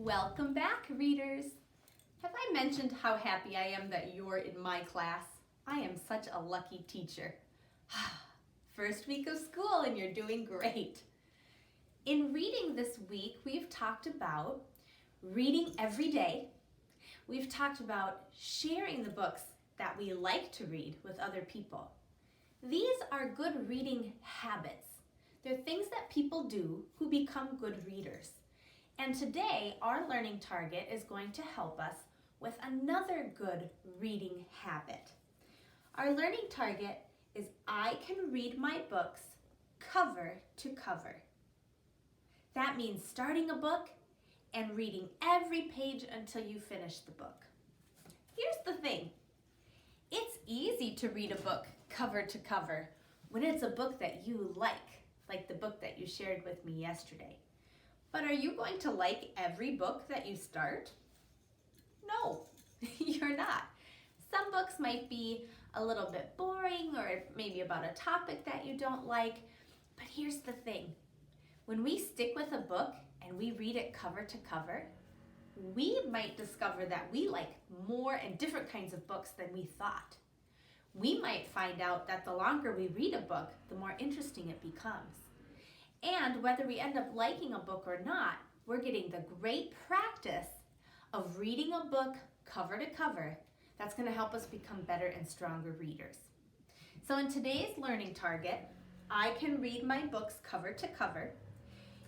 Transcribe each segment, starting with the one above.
Welcome back, readers. Have I mentioned how happy I am that you're in my class? I am such a lucky teacher. First week of school and you're doing great. In reading this week, we've talked about reading every day. We've talked about sharing the books that we like to read with other people. These are good reading habits. They're things that people do who become good readers. And today, our learning target is going to help us with another good reading habit. Our learning target is I can read my books cover to cover. That means starting a book and reading every page until you finish the book. Here's the thing. It's easy to read a book cover to cover when it's a book that you like the book that you shared with me yesterday. But are you going to like every book that you start? No, you're not. Some books might be a little bit boring or maybe about a topic that you don't like. But here's the thing. When we stick with a book and we read it cover to cover, we might discover that we like more and different kinds of books than we thought. We might find out that the longer we read a book, the more interesting it becomes. And whether we end up liking a book or not, we're getting the great practice of reading a book cover to cover that's going to help us become better and stronger readers. So in today's learning target, I can read my books cover to cover.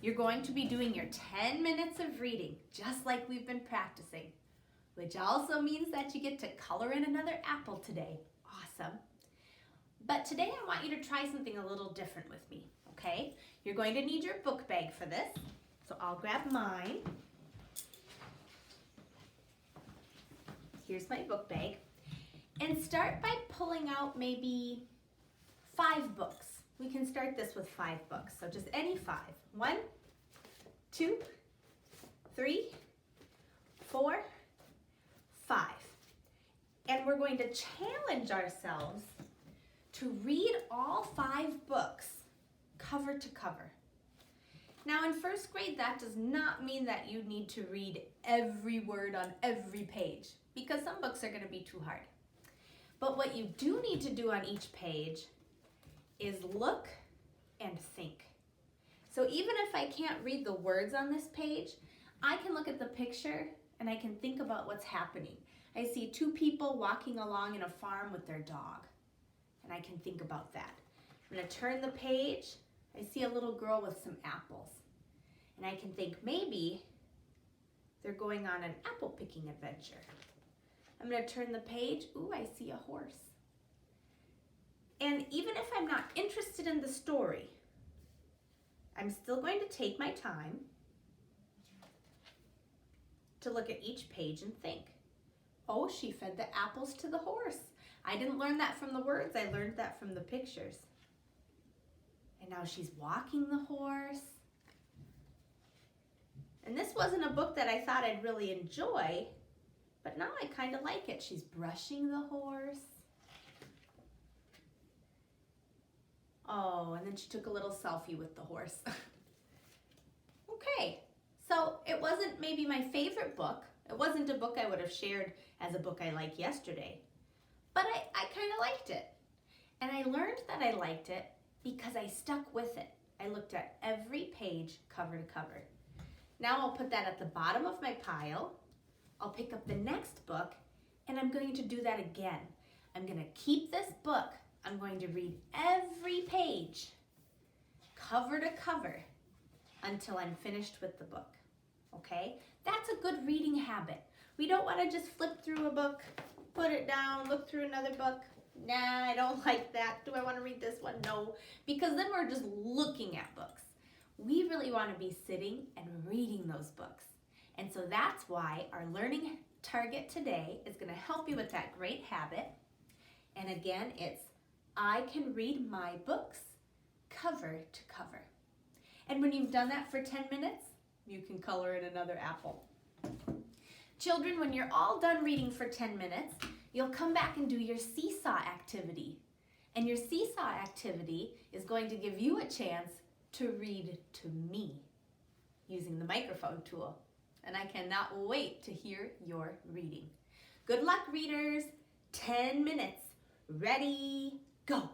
You're going to be doing your 10 minutes of reading, just like we've been practicing, which also means that you get to color in another apple today. Awesome. But today I want you to try something a little different with me, okay? You're going to need your book bag for this, so I'll grab mine. Here's my book bag. And start by pulling out maybe 5 books. We can start this with 5 books, so just any 5. 1, 2, 3, 4, 5. And we're going to challenge ourselves to read all 5 books cover to cover. Now in first grade, that does not mean that you need to read every word on every page, because some books are going to be too hard. But what you do need to do on each page is look and think. So even if I can't read the words on this page, I can look at the picture and I can think about what's happening. I see 2 people walking along in a farm with their dog, and I can think about that. I'm going to turn the page. I see a little girl with some apples, and I can think maybe they're going on an apple picking adventure. I'm going to turn the page. Ooh, I see a horse. And even if I'm not interested in the story, I'm still going to take my time to look at each page and think, oh, she fed the apples to the horse. I didn't learn that from the words, I learned that from the pictures. And now she's walking the horse. And this wasn't a book that I thought I'd really enjoy, but now I kind of like it. She's brushing the horse. Oh, and then she took a little selfie with the horse. Okay, so it wasn't maybe my favorite book. It wasn't a book I would have shared as a book I liked yesterday. But I kind of liked it. And I learned that I liked it because I stuck with it. I looked at every page cover to cover. Now I'll put that at the bottom of my pile. I'll pick up the next book, and I'm going to do that again. I'm going to keep this book. I'm going to read every page, cover to cover, until I'm finished with the book. Okay? That's a good reading habit. We don't want to just flip through a book, put it down, look through another book. Nah, I don't like that. Do I want to read this one? No. Because then we're just looking at books. We really want to be sitting and reading those books. And so that's why our learning target today is going to help you with that great habit. And again, it's I can read my books cover to cover. And when you've done that for 10 minutes, you can color in another apple. Children, when you're all done reading for 10 minutes, you'll come back and do your seesaw activity. And your seesaw activity is going to give you a chance to read to me using the microphone tool. and I cannot wait to hear your reading. Good luck, readers. 10 minutes. Ready, go.